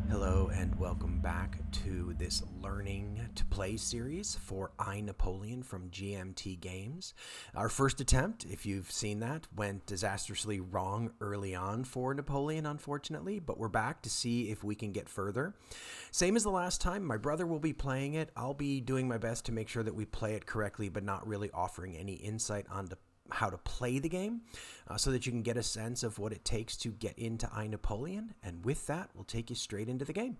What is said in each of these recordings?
Hello and welcome back to this Learning to Play series for I, Napoleon from GMT Games. Our first attempt, if you've seen that, went disastrously wrong early on for Napoleon, unfortunately, but we're back to see if we can get further. Same as the last time, my brother will be playing it. I'll be doing my best to make sure that we play it correctly, but not really offering any insight onto how to play the game so that you can get a sense of what it takes to get into I, Napoleon. And with that, we'll take you straight into the game.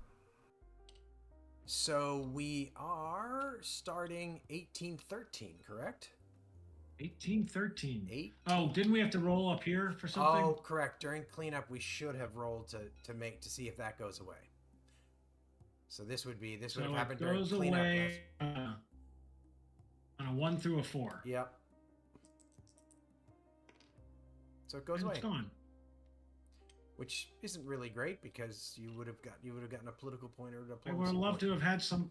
So we are starting 1813, correct? 1813. Oh, didn't we have to roll up here for something? Oh, correct. During cleanup, we should have rolled to see if that goes away. So this would have happened during cleanup. Away on a 1 through a 4. Yep. So it goes away. It's gone. Which isn't really great because you would have gotten a political point or a diplomacy. I would have loved to have had some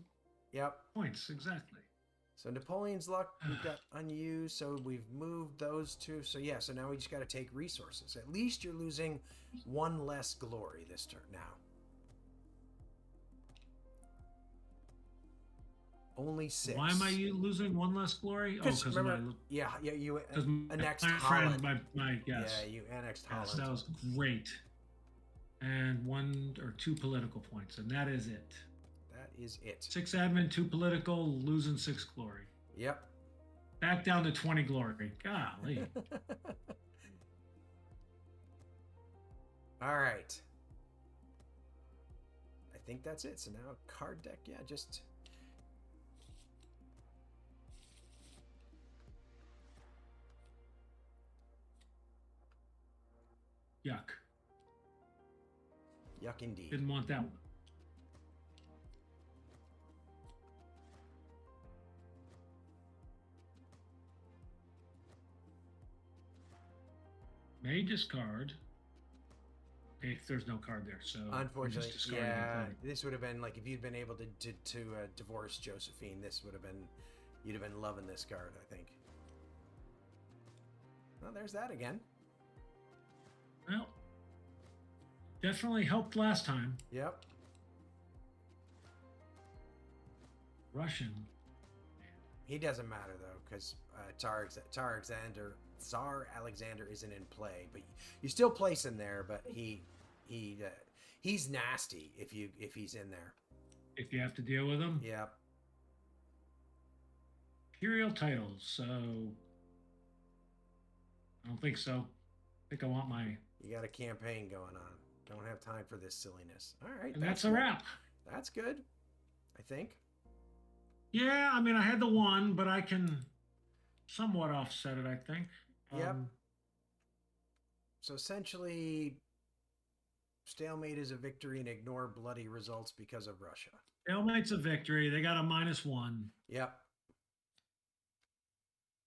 points, exactly. So Napoleon's luck we've got unused, so we've moved those two. So yeah, so now we just got to take resources. At least you're losing one less glory this turn now. Only 6. Why am I losing one less glory? Oh, because you annexed Holland. My guess. Yeah, you annexed Holland. Yes, that was great. And 1 or 2 political points, and that is it. That is it. 6 admin, 2 political, losing 6 glory. Yep. Back down to 20 glory. Golly. All right. I think that's it. So now card deck, just... Yuck. Yuck indeed. Didn't want that one. May discard. If there's no card there, so unfortunately, this would have been like if you'd been able to divorce Josephine. This would have been, you'd have been loving this card, I think. Well, there's that again. Well, definitely helped last time. Yep. Russian. He doesn't matter though, because Tsar Alexander isn't in play, but you still place him there. But he's nasty if he's in there. If you have to deal with him. Yep. Imperial titles. So I don't think so. I think I want my. You got a campaign going on. Don't have time for this silliness. All right. And that's a wrap. That's good, I think. Yeah, I mean, I had the 1, but I can somewhat offset it, I think. Yep. So essentially, stalemate is a victory and ignore bloody results because of Russia. Stalemate's a victory. They got a -1. Yep.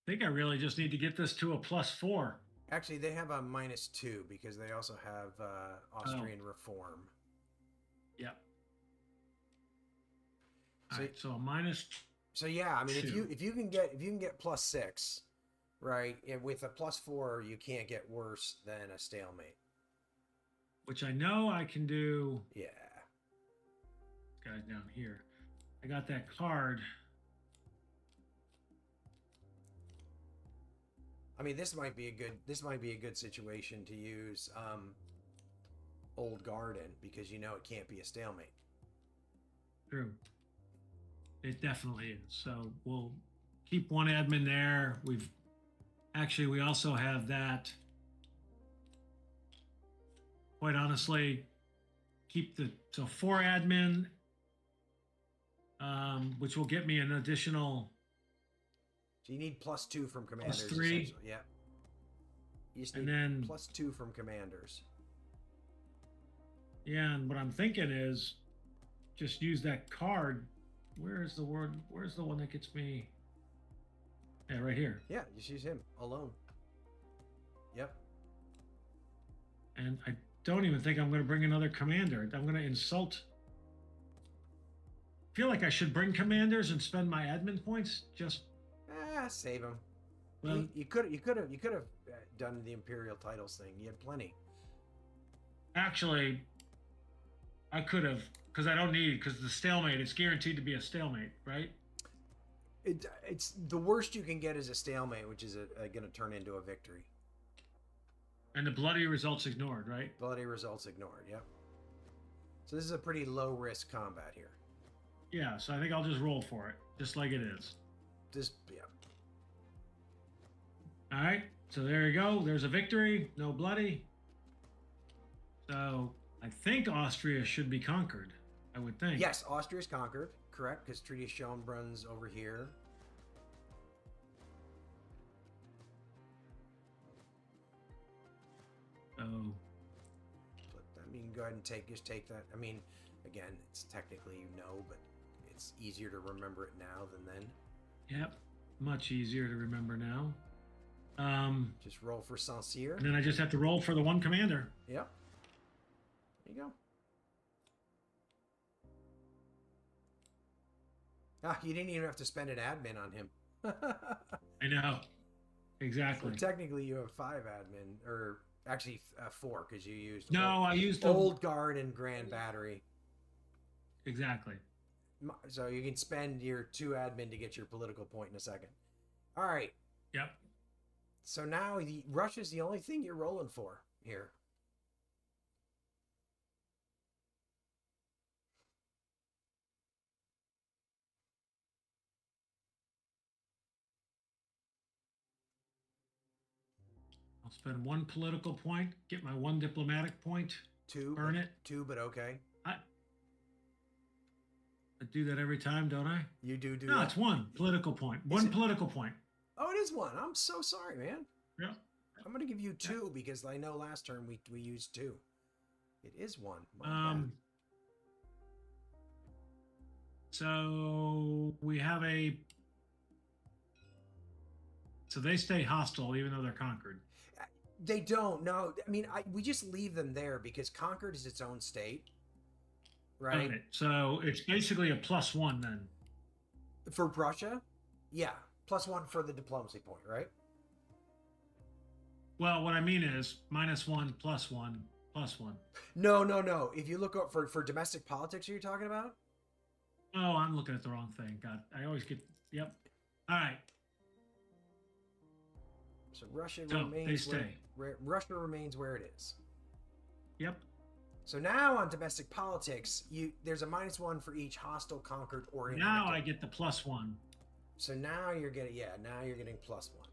I think I really just need to get this to a +4. Actually, they have a -2 because they also have Austrian reform. Yep. So, right, so a -2. So yeah, I mean, if you can get +6, right? With a +4, you can't get worse than a stalemate. Which I know I can do. Yeah. Guys down here, I got that card. I mean, this might be a good situation to use Old Guard in because you know it can't be a stalemate. True. It definitely is. So we'll keep 1 admin there. We also have that. Quite honestly, keep 4 admin, which will get me an additional. So you need +2 from commanders. +3. Yeah. You just need +2 from commanders. Yeah, and what I'm thinking is just use that card. Where's the one that gets me? Yeah, right here. Yeah, just use him alone. Yep. And I don't even think I'm going to bring another commander. I'm going to insult. I feel like I should bring commanders and spend my admin points. Just save him. Well, You could have done the imperial titles thing. You had plenty. actually, I could have, because I don't need, because the stalemate, it's guaranteed to be a stalemate, right? It's the worst you can get is a stalemate, which is going to turn into a victory. And the bloody results ignored, right? Bloody results ignored. Yep. So this is a pretty low risk combat here. Yeah, so I think I'll just roll for it, just like it is. Just yeah. All right, so there you go. There's a victory, no bloody. So I think Austria should be conquered. I would think. Yes, Austria is conquered. Correct, because Treaty of Schönbrunn's over here. Oh. I mean, go ahead and just take that. I mean, again, it's technically but it's easier to remember it now than then. Yep, much easier to remember now. Just roll for Saint-Cyr. And then I just have to roll for the one commander. Yep. There you go. Ah, you didn't even have to spend an admin on him. I know. Exactly. So technically, you have 5 admin, or actually 4, because you used I used Old Guard and Grand Battery. Exactly. So you can spend your 2 admin to get your political point in a second. All right. Yep. So now Russia's the only thing you're rolling for here. I'll spend 1 political point, get my 1 diplomatic point, 2, earn it. 2, but okay. I do that every time, don't I? You do No, that? it's 1 political point. 1 political point. Oh, it is 1. I'm so sorry, man. Yeah. I'm going to give you 2 because I know last turn we used 2. It is 1. So we have so they stay hostile even though they're conquered. They don't. No, I mean, we just leave them there because conquered is its own state, right? Got it. So it's basically a +1 then. For Russia, yeah, +1 for the diplomacy point, right? Well, what I mean is -1, +1, +1. No. If you look up for domestic politics, are you talking about? Oh, I'm looking at the wrong thing. God, I always get. Yep. All right. So Russia So remains. they stay. Russia remains where it is. Yep. So now on domestic politics, there's a -1 for each hostile, conquered, or inactive. Now I get the +1. So now you're getting +1.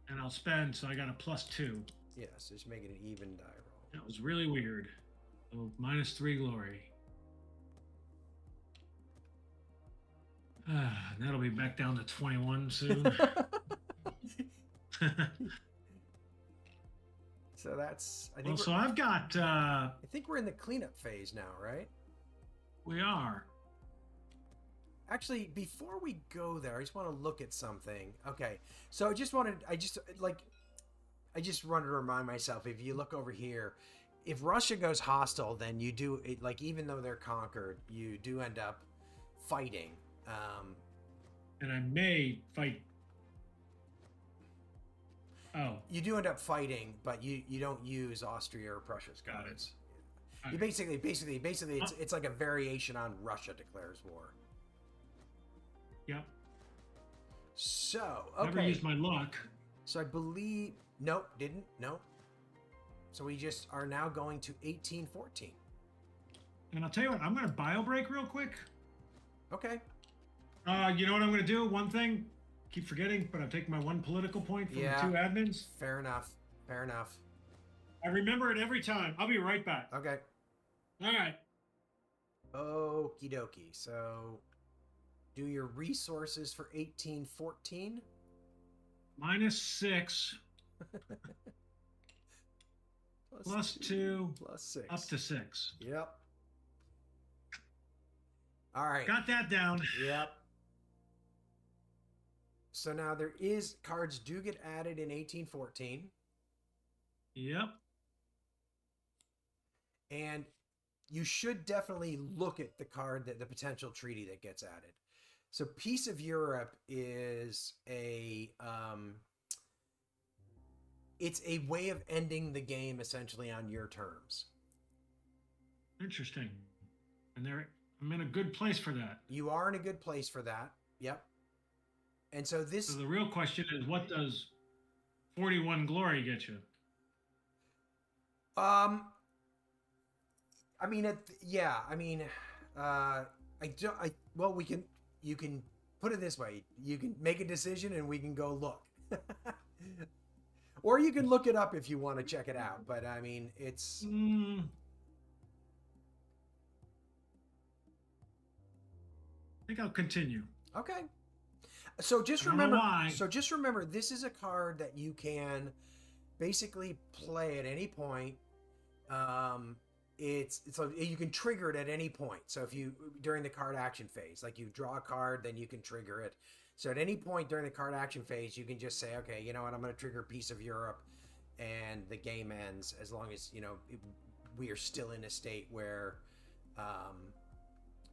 And I'll spend, so I got a +2. Yeah, so just make it an even die roll. That was really weird. So -3 glory. That'll be back down to 21 soon. So that's. So I've got. I think we're in the cleanup phase now, right? We are. Actually, before we go there, I just want to look at something. Okay, so I just wanted to remind myself. If you look over here, if Russia goes hostile, then you do it. Like even though they're conquered, you do end up fighting. And I may fight. Oh, you do end up fighting, but you don't use Austria or Prussia's cards. You basically, it's like a variation on Russia declares war. Yep. So okay. Never used my luck. So I believe didn't. So we just are now going to 1814. And I'll tell you what, I'm going to bio break real quick. Okay. You know what I'm going to do? One thing, keep forgetting, but I'm taking my 1 political point from the 2 admins. Fair enough. I remember it every time. I'll be right back. Okay. All right. Okie dokie. So do your resources for 1814. -6. +2. +6. Up to 6. Yep. All right. Got that down. Yep. So now cards do get added in 1814. Yep. And you should definitely look at the potential treaty that gets added. So Peace of Europe is it's a way of ending the game essentially on your terms. Interesting. And I'm in a good place for that. You are in a good place for that. Yep. And so So this, the real question is, what does 41 glory get you? um, I mean, yeah, I mean, I do, well, you can put it this way. You can make a decision and we can go look. Or you can look it up if you want to check it out. But I mean, it's. I think I'll continue. Okay. So just I don't know remember. why. So just remember, this is a card that you can basically play at any point. It's you can trigger it at any point. So if you during the card action phase, like you draw a card, then you can trigger it. So at any point during the card action phase, you can just say, okay, you know what, I'm going to trigger a piece of Europe, and the game ends as long as we are still in a state where.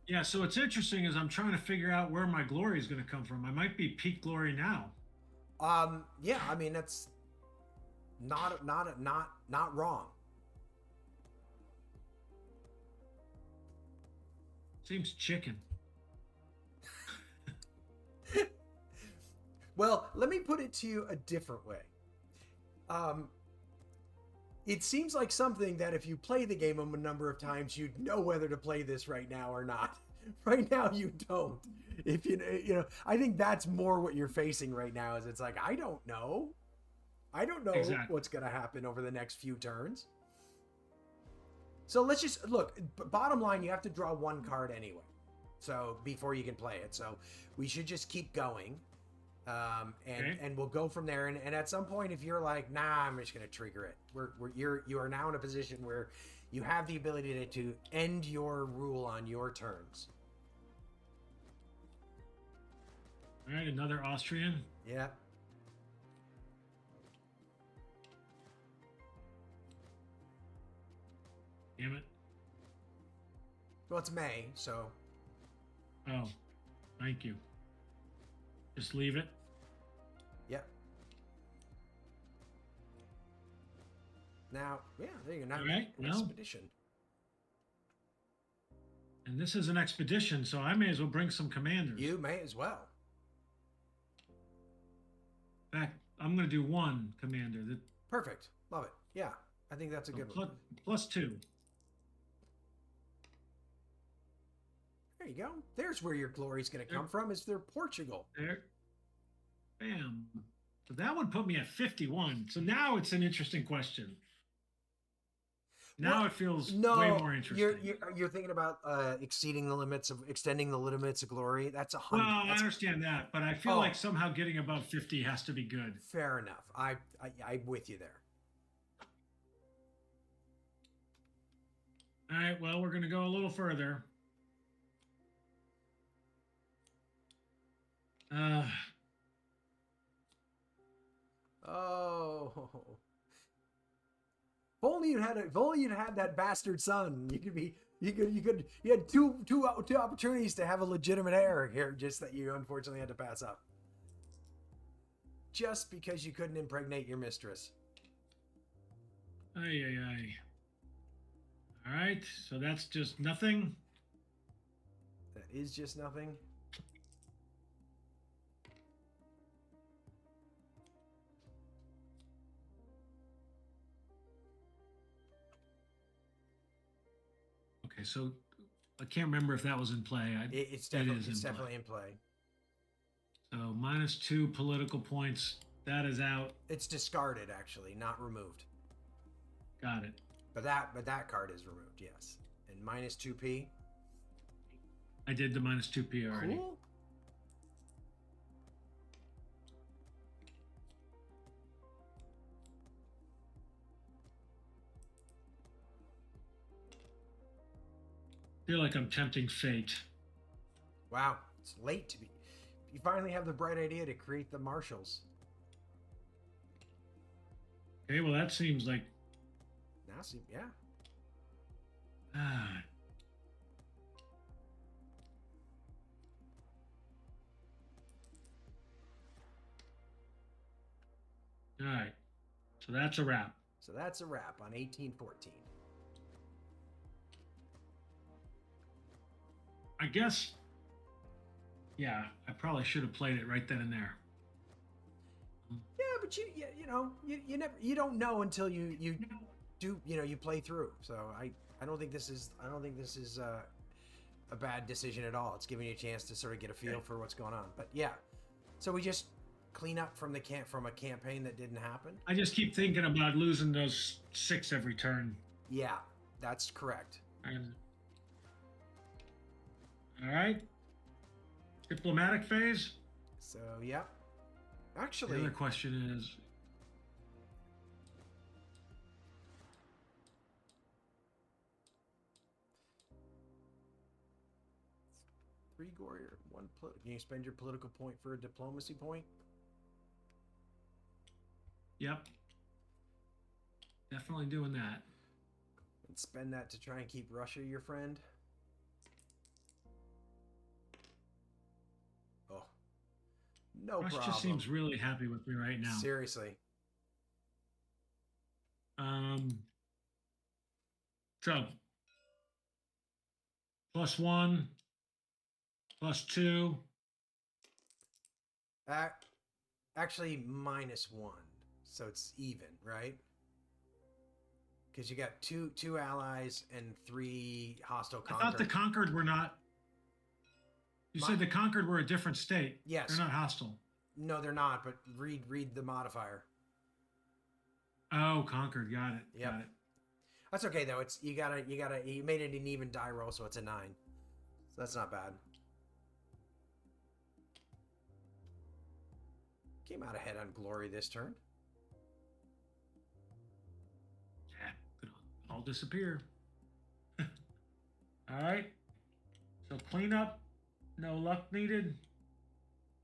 Yeah, so what's interesting is I'm trying to figure out where my glory is going to come from. I might be peak glory now. Yeah, I mean that's not wrong. Seems chicken. Well, let me put it to you a different way. It seems like something that if you play the game a number of times, you'd know whether to play this right now or not. Right now, you don't. If I think that's more what you're facing right now. Is it's like I don't know Exactly. what's going to happen over the next few turns. So let's just look. Bottom line, you have to draw one card anyway. So before you can play it, so we should just keep going. And we'll go from there. And at some point, if you're like, nah, I'm just going to trigger it. You are now in a position where you have the ability to end your rule on your terms. All right, another Austrian. Yeah. Damn it. Well, it's May, so. Oh, thank you. Just leave it. Yep. Now, yeah, there you go. Now, All right, expedition. And this is an expedition, so I may as well bring some commanders. You may as well. In fact, I'm going to do one commander. Perfect. Love it. Yeah, I think that's a good one. +2. There you go. There's where your glory's going to come from. Is they're Portugal. There. Bam. So that would put me at 51. So now it's an interesting question. Now it feels way more interesting. You're thinking about extending the limits of glory. That's 100. Well, I understand that, but I feel like somehow getting above 50 has to be good. Fair enough. I'm with you there. All right. Well, we're going to go a little further. Oh. If only you'd had that bastard son. You had two opportunities to have a legitimate heir here, just that you unfortunately had to pass up. Just because you couldn't impregnate your mistress. Ay, ay, ay. All right, so that's just nothing. That is just nothing. Okay, so I can't remember if that was in play. It's definitely in play. So -2 political points. That is out. It's discarded, actually, not removed. Got it. But that card is removed, yes. And -2p. I did the -2p already. Cool. I feel like I'm tempting fate. Wow, it's late to be. You finally have the bright idea to create the marshals. Okay, well that seems like. Now, see, yeah. Ah. All right. So that's a wrap. So that's a wrap on 1814. I guess, yeah, I probably should have played it right then and there. Yeah, but you never, you don't know until you do, you play through. So I don't think this is a bad decision at all. It's giving you a chance to sort of get a feel for what's going on. But yeah, so we just clean up from a campaign that didn't happen. I just keep thinking about losing those 6 every turn. Yeah, that's correct. And, all right. Diplomatic phase. So yeah, The actually, other question is, 3 glory or 1. Can you spend your political point for a diplomacy point? yep, definitely doing that. And spend that to try and keep Russia your friend. Oh, no Rush problem. just seems really happy with me right now. Seriously. So +1, +2. Actually, -1, so it's even, right? Because you got two allies and 3 hostile I conquered. thought the conquered were not. You said the conquered were a different state. Yes. They're not hostile. No, they're not. But read the modifier. Oh, conquered. Got it. Yep. Got it. That's okay though. It's you made it an even die roll, so it's a 9. So that's not bad. Came out ahead on glory this turn. Yeah, could all disappear. All right. So cleanup. No luck needed.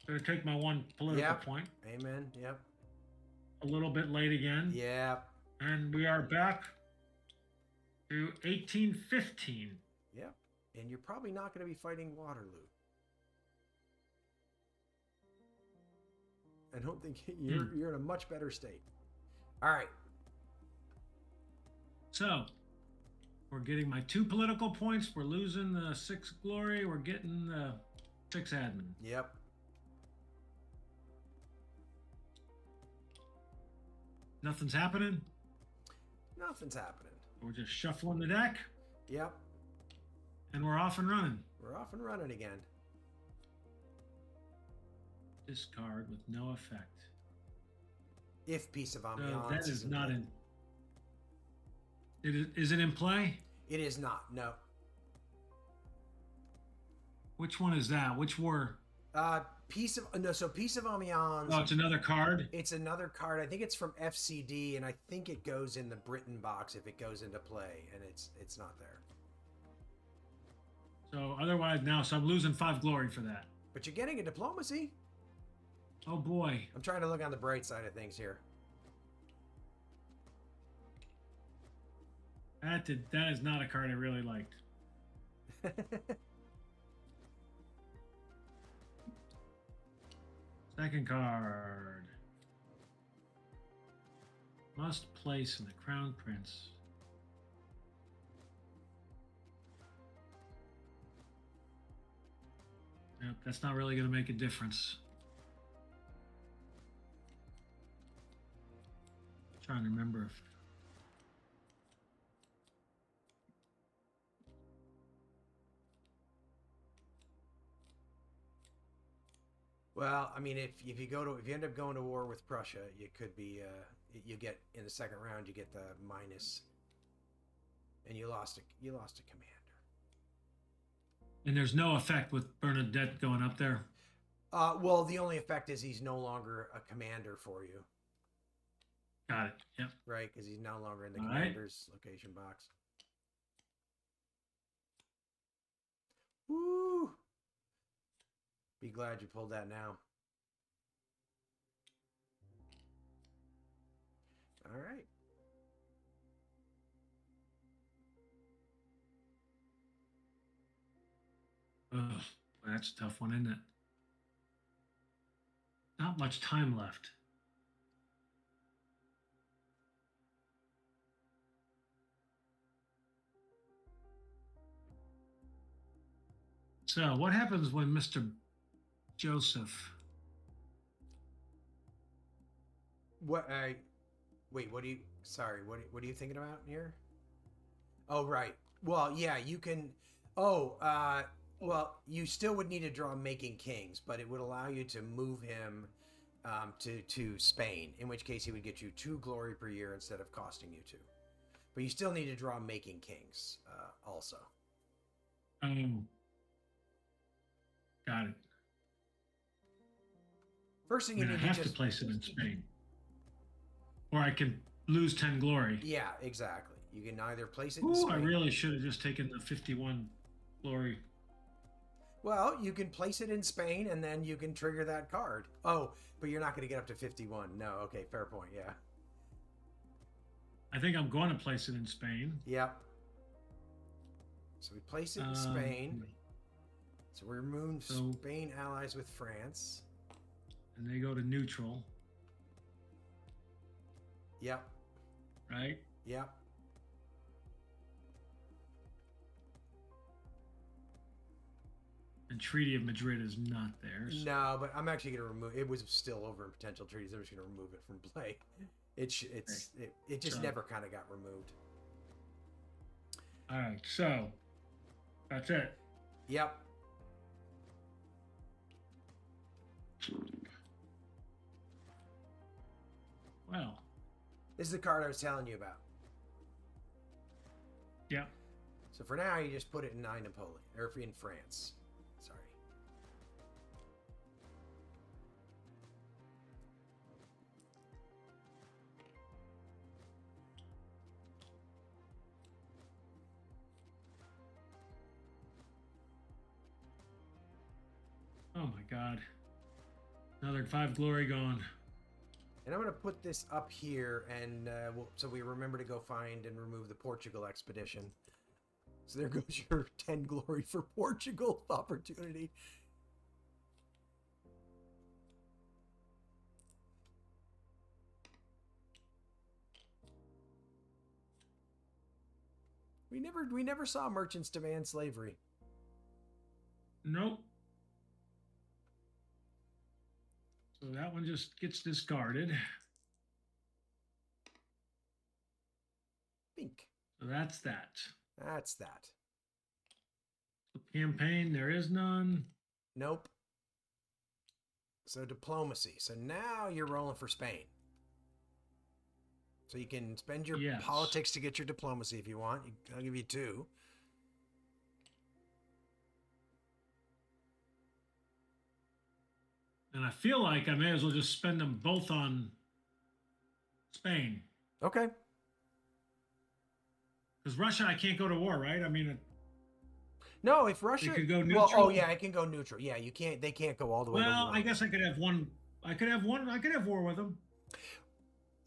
Gonna take my 1 political point. Amen. Yep. A little bit late again. Yep. And we are back to 1815. Yep. And you're probably not going to be fighting Waterloo. I don't think you're in a much better state. All right. So we're getting my 2 political points. We're losing the 6 glory. We're getting the 6 admin. Yep. Nothing's happening. Nothing's happening. We're just shuffling the deck. Yep. And we're off and running. We're off and running again. Discard with no effect. If piece of ambiance. No, that is not in. Is it in play? It is not. No. Which one is that? Which war? Piece of ambiance. Oh, it's another card. It's another card. I think it's from FCD, and I think it goes in the Britain box if it goes into play, and it's not there. So otherwise now, so I'm losing 5 glory for that. But you're getting a diplomacy. Oh boy. I'm trying to look on the bright side of things here. That is not a card I really liked. Second card. Must place in the Crown Prince. Yep, that's not really going to make a difference. Trying to remember if. Well, I mean, if you end up going to war with Prussia, you could be you get in the second round you get the minus, and you lost a commander. And there's no effect with Bernadette going up there. Well, the only effect is he's no longer a commander for you. Got it. Yep. Right, because he's no longer in the All commander's location box. Woo! Be glad you pulled that now. All right. Ugh, that's a tough one, isn't it? Not much time left. So what happens when Mr. Joseph? What? Wait. What do you? Sorry. What are you thinking about here? Oh, right. Well, yeah. You can. Oh. Well, you still would need to draw Making Kings, but it would allow you to move him to Spain. In which case, he would get you 2 glory per year instead of costing you 2. But you still need to draw Making Kings also. Oh, got it. First thing I you mean, I need have to to just place it in Spain, or I can lose 10 glory. yeah, exactly. You can either place it in Ooh, Spain. I really should have just taken the 51 glory. Well, you can place it in Spain and then you can trigger that card. Oh, but you're not going to get up to 51. No, okay, fair point. Yeah. I think I'm going to place it in Spain. Yep. So we place it in Spain. So we remove Spain allies with France. And they go to neutral. Yep. Right? Yep. And Treaty of Madrid is not there. So. No, but I'm actually going to remove it. Was still over in potential treaties. I'm just going to remove it from play. It just never kind of got removed. All right, so that's it. Yep. Well, this is the card I was telling you about. Yep. So for now, you just put it in Napoleon, or in France. Sorry. Oh my God. Another 5 glory gone. And I'm going to put this up here, and so we remember to go find and remove the Portugal expedition. So there goes your 10 glory for Portugal opportunity. We never saw merchants demand slavery. Nope. So that one just gets discarded. Think. So that's that. That's that. Campaign, there is none. Nope. So diplomacy. So now you're rolling for Spain. So you can spend your politics to get your diplomacy if you want. I'll give you 2. And I feel like I may as well just spend them both on Spain. Okay. Because Russia, I can't go to war, right? I mean, no, if Russia could go neutral. Well, oh yeah, it can go neutral. Yeah, you can't. They can't go all the way. Well, I guess I could have one. I could have war with them.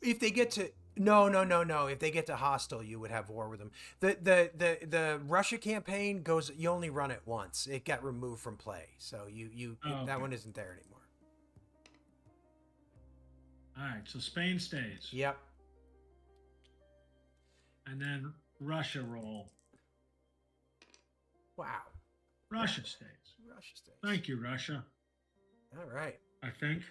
If they get to no. If they get to hostile, you would have war with them. The Russia campaign goes. You only run it once. It got removed from play, so that one isn't there anymore. All right, so Spain stays. Yep. And then Russia roll. Wow. Russia stays. Russia stays. Thank you, Russia. All right. I think.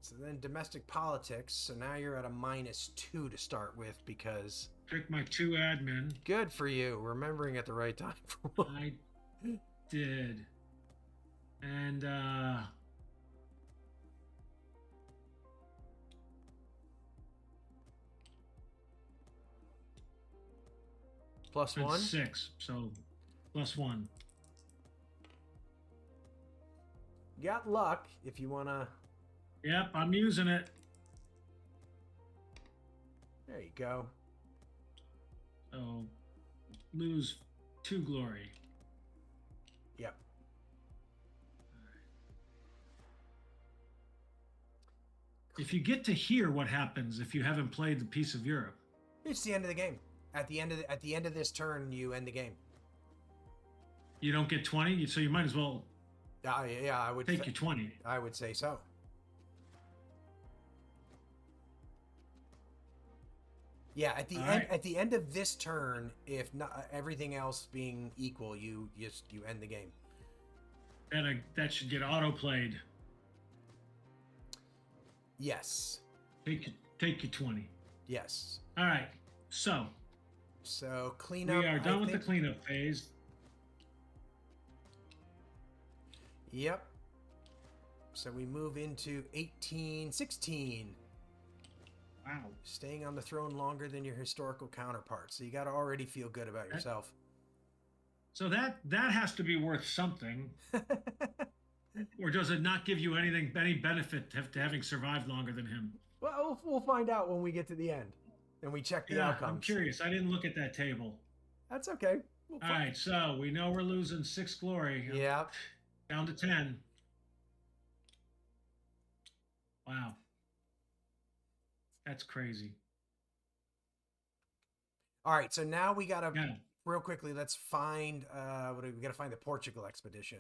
So then domestic politics. So now you're at a -2 to start with because... Pick my 2 admin. Good for you. Remembering at the right time. I did. And, +1? 6, so +1. You got luck if you want to... Yep, I'm using it. There you go. So, lose 2 glory. Yep. If you get to hear what happens if you haven't played the piece of Europe. It's the end of the game. At the end of this turn, you end the game. You don't get 20, so you might as well. Yeah, I would take your 20. I would say so. Yeah, at the end of this turn, if not everything else being equal, you end the game. that should get auto played. Yes. Take your 20. Yes. All right. So cleanup. we are done with the cleanup phase. Yep. So we move into 1816. Wow. Staying on the throne longer than your historical counterparts. So you got to already feel good about yourself. So that has to be worth something. Or does it not give you any benefit to having survived longer than him? Well, we'll find out when we get to the end and we check the outcomes. I'm curious. I didn't look at that table. That's okay. All right, so we know we're losing 6 glory. Yeah. Down to 10. Wow. That's crazy. All right, so now we gotta real quickly. Let's find. We gotta find the Portugal expedition.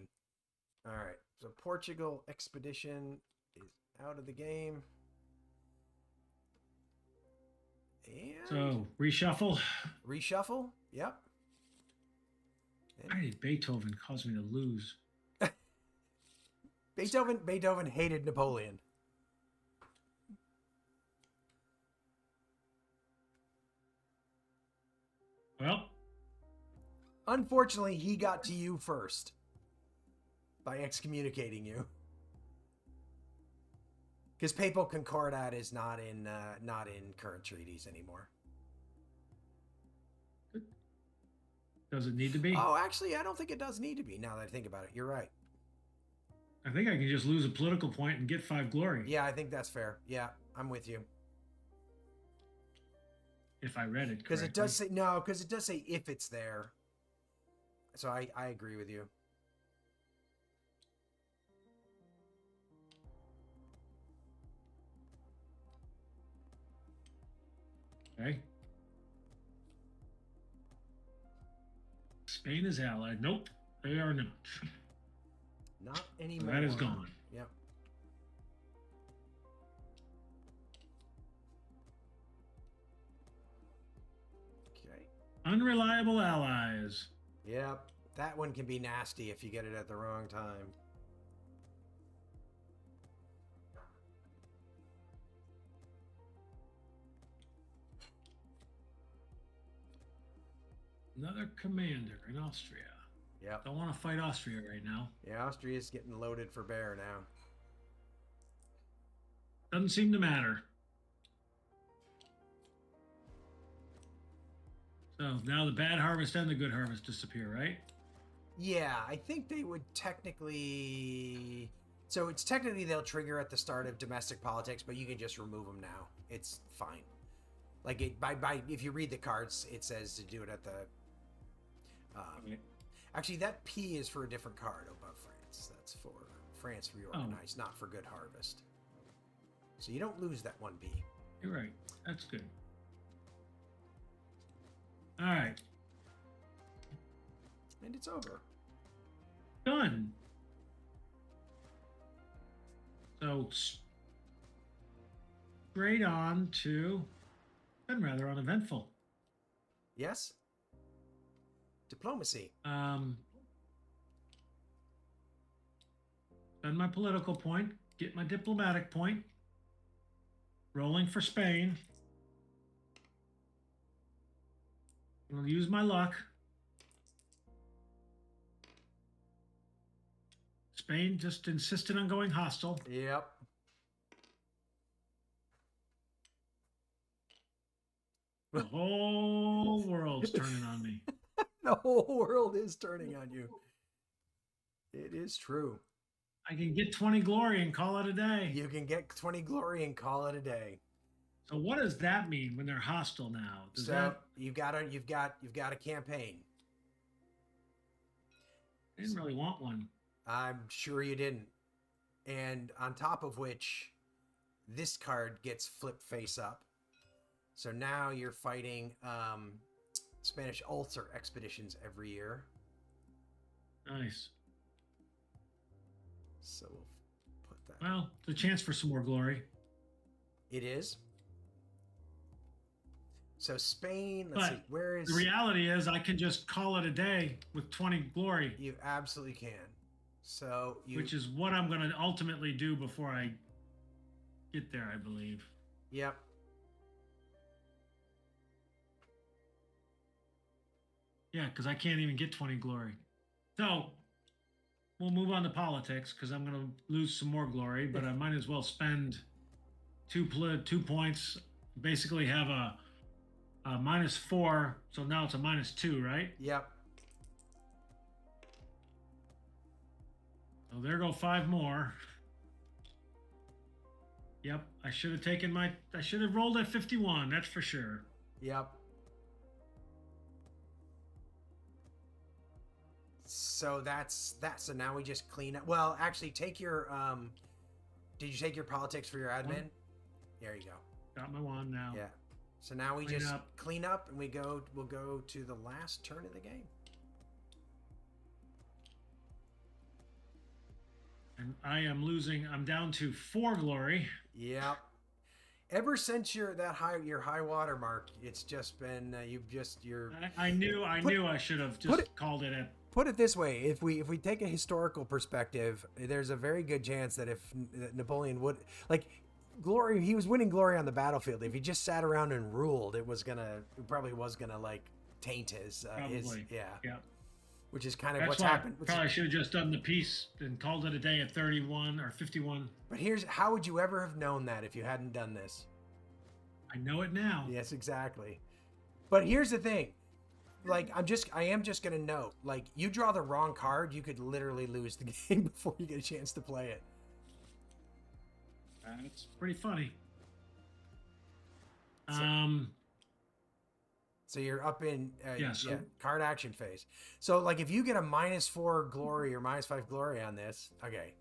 All right, so Portugal expedition is out of the game. And so reshuffle. Reshuffle. Yep. Why did Beethoven cause me to lose? Beethoven hated Napoleon. Well, unfortunately, he got to you first by excommunicating you. Because papal concordat is not in current treaties anymore. Does it need to be? Oh, actually, I don't think it does need to be. Now that I think about it, you're right. I think I can just lose a political point and get 5 glory. Yeah, I think that's fair. Yeah, I'm with you. If I read it correctly. Because it does say no. Because it does say if it's there. So I agree with you. Okay. Spain is allied. Nope, they are not. Not anymore. That is gone. Yep. Okay. Unreliable allies. Yep. That one can be nasty if you get it at the wrong time. Another commander in Austria. Yep. Don't want to fight Austria right now. Yeah, Austria's getting loaded for bear now. Doesn't seem to matter. So now the bad harvest and the good harvest disappear, right? Yeah, I think they would technically... So it's technically they'll trigger at the start of domestic politics, but you can just remove them now. It's fine. Like, if you read the cards, it says to do it at the... Actually, that P is for a different card above France. That's for France Reorganized, not for Good Harvest. So you don't lose that one P. You're right. That's good. All right. And it's over. Done. So straight on to, and rather uneventful. Yes. Diplomacy. Spend my political point, get my diplomatic point. Rolling for Spain. I'll use my luck. Spain just insisted on going hostile. Yep. The whole world's turning on me. The whole world is turning on you. It is true. I can get 20 glory and call it a day. You can get 20 glory and call it a day. So what does that mean when they're hostile now? You've got a campaign. I didn't really want one. I'm sure you didn't. And on top of which, this card gets flipped face up. So now you're fighting Spanish Ulcer expeditions every year. Nice. So we'll put that. Well, it's a chance for some more glory. It is. So Spain, let's see, where is... The reality is I can just call it a day with 20 glory. You absolutely can. So you. which is what I'm going to ultimately do before I get there, I believe. Yep. Yeah, because I can't even get 20 glory. So we'll move on to politics because I'm going to lose some more glory, but I might as well spend 2 points. Basically, have a -4, so now it's a -2, right? Yep. So there go 5 more. Yep, I should have taken my. I should have rolled at 51. That's for sure. Yep. So that's that. So now we just clean up. Well, actually, take your. Did you take your politics for your admin? There you go. Got my wand now. Yeah. So now we Clean just up. clean up and we'll go to the last turn of the game. And I am losing. I'm down to 4 glory. Yep. Ever since your high water mark, it's just been you're. I knew I should have just called it at. Put it this way: if we take a historical perspective, there's a very good chance that if Napoleon would like glory, he was winning glory on the battlefield. If he just sat around and ruled, it probably was gonna like taint his Yeah. Which is kind of That's what's why happened. I probably should have just done the piece and called it a day at 31 or 51. But how would you ever have known that if you hadn't done this? I know it now. Yes, exactly. But here's the thing. Like, I am just going to note, like, you draw the wrong card, you could literally lose the game before you get a chance to play it. It's pretty funny. So you're up in So card action phase. So, like, if you get a -4 glory or -5 glory on this, okay.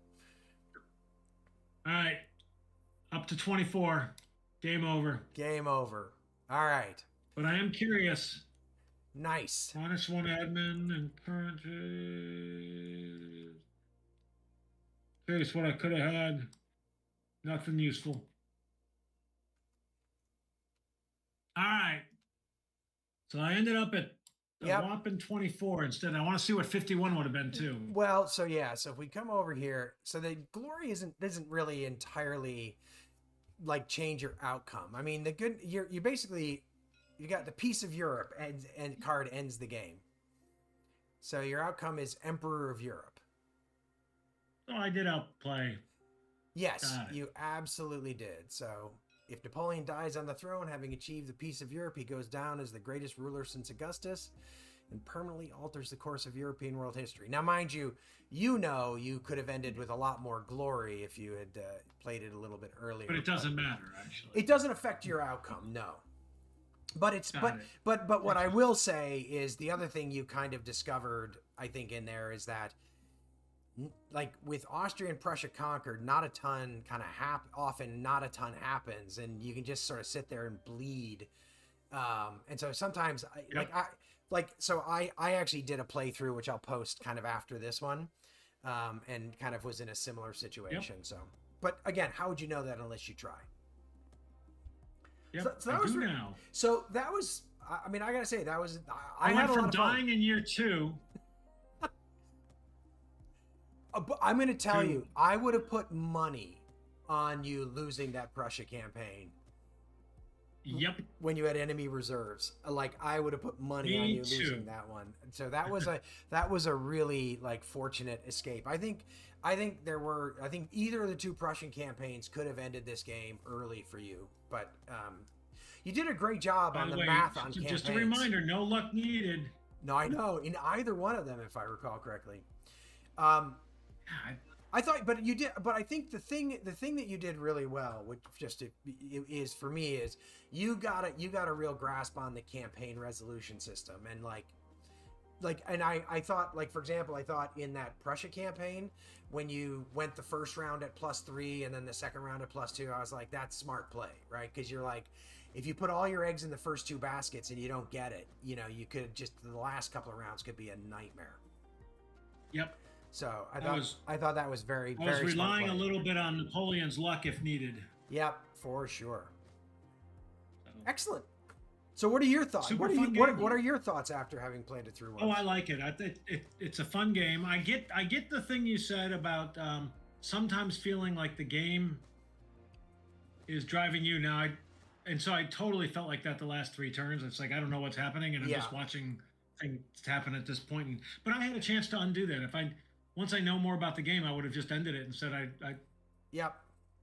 All right. Up to 24. Game over. Game over. All right. But I am curious. Nice. -1 admin and current. Curious what I could have had. Nothing useful. All right. So I ended up at a whopping 24 instead. I want to see what 51 would have been too. Well, so yeah. So if we come over here, so the glory doesn't really entirely like change your outcome. I mean, you basically. You got the Peace of Europe and card ends the game. So your outcome is Emperor of Europe. Oh, I did outplay. Yes, you absolutely did. So if Napoleon dies on the throne, having achieved the Peace of Europe, he goes down as the greatest ruler since Augustus and permanently alters the course of European world history. Now, mind you, you could have ended with a lot more glory if you had played it a little bit earlier. But it doesn't matter, actually. It doesn't affect your outcome, no. But but what I will say is the other thing you kind of discovered, I think, in there is that, like with Austria and Prussia conquered, not a ton happens, and you can just sort of sit there and bleed. And so sometimes I actually did a playthrough, which I'll post kind of after this one, and kind of was in a similar situation. Yep. So, but again, how would you know that unless you try? Yep, so that was now. So that was. I mean, I gotta say that was. I went from dying in year 2. I'm gonna tell you, I would have put money on you losing that Prussia campaign. Yep. When you had enemy reserves, like I would have put money on you losing that one. So that was a really like fortunate escape. I think either of the 2 Prussian campaigns could have ended this game early for you, but you did a great job on the math on campaigns. Just a reminder, no luck needed. No, I know, in either one of them, if I recall correctly. I thought, but you did. But I think the thing that you did really well, which is for me, is you got a real grasp on the campaign resolution system, and I thought, like, for example, I thought in that Prussia campaign, when you went the first round at +3 and then the second round at +2, I was like, that's smart play, right? Because you're like, if you put all your eggs in the first 2 baskets and you don't get it, you could just, the last couple of rounds could be a nightmare. Yep. So I thought that was very, very. I was relying a little bit on Napoleon's luck if needed. Yep, for sure. Excellent. So what are your thoughts? Super What are fun what game. what are your thoughts after having played it through Oh, once? I like it. I think it's a fun game. I get the thing you said about sometimes feeling like the game is driving you. And so I totally felt like that the last three turns. It's like I don't know what's happening, and I'm Yeah. just watching things happen at this point. But I had a chance to undo that. If I once I know more about the game, I would have just ended it and said Yep.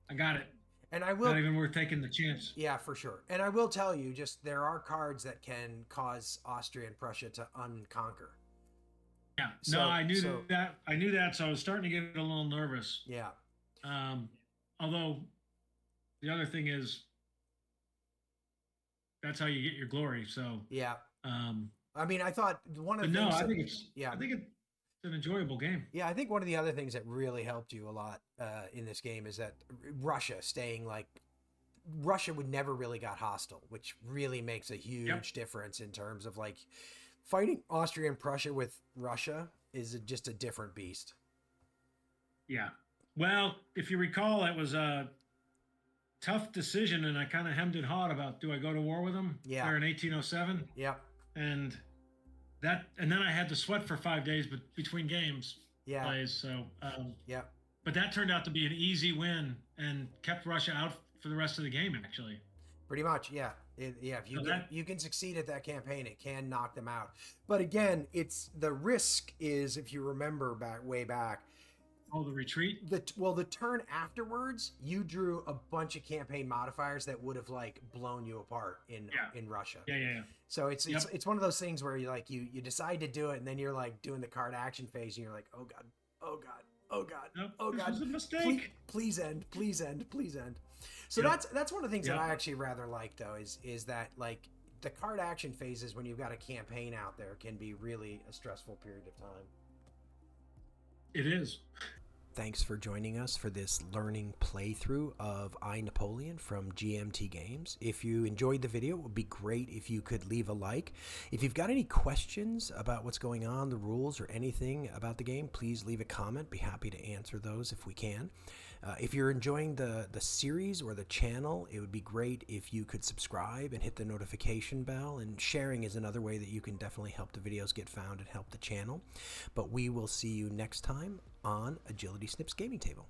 I got it. And I Not will. even worth taking the chance. Yeah, for sure. And I will tell you, just there are cards that can cause Austria and Prussia to unconquer. Yeah. No, So I knew so that. I knew that. So I was starting to get a little nervous. yeah. Um, although the other thing is that's how you get your glory. So, Yeah. um, I mean, I thought one of but the no, things I that think it's yeah. I think it's an enjoyable game. Yeah, I think one of the other things that really helped you a lot in this game is that Russia staying like Russia would never really got hostile, which really makes a Yep. huge difference in terms of like fighting Austria and Prussia with Russia is just a different beast. Yeah. Well, if you recall, it was a tough decision, and I kind of hemmed and hawed about do I go to war with them Yeah. there in 1807, Yep. and and then I had to sweat for 5 days, but between games Yeah. plays. So, Yep. but that turned out to be an easy win and kept Russia out for the rest of the game. Actually, Pretty much, yeah. Yeah, if so that you can succeed at that campaign, it can knock them out. But again, it's the risk is if you remember back way back, the retreat. the turn afterwards, you drew a bunch of campaign modifiers that would have like blown you apart Yeah. in Russia. Yeah. So it's Yep. it's one of those things where you decide to do it and then you're like doing the card action phase and you're like, oh god, oh god, oh god, Nope, oh this god, was a mistake. please end, please end, please end. So Yep. that's one of the things that Yep. I actually rather like though is that like the card action phases when you've got a campaign out there can be really a stressful period of time. It is. Thanks for joining us for this learning playthrough of I, Napoleon from GMT Games. If you enjoyed the video, it would be great if you could leave a like. If you've got any questions about what's going on, the rules, or anything about the game, please leave a comment. Be happy to answer those if we can. If you're enjoying the series or the channel, it would be great if you could subscribe and hit the notification bell. And sharing is another way that you can definitely help the videos get found and help the channel. But we will see you next time on Agility Snips Gaming Table.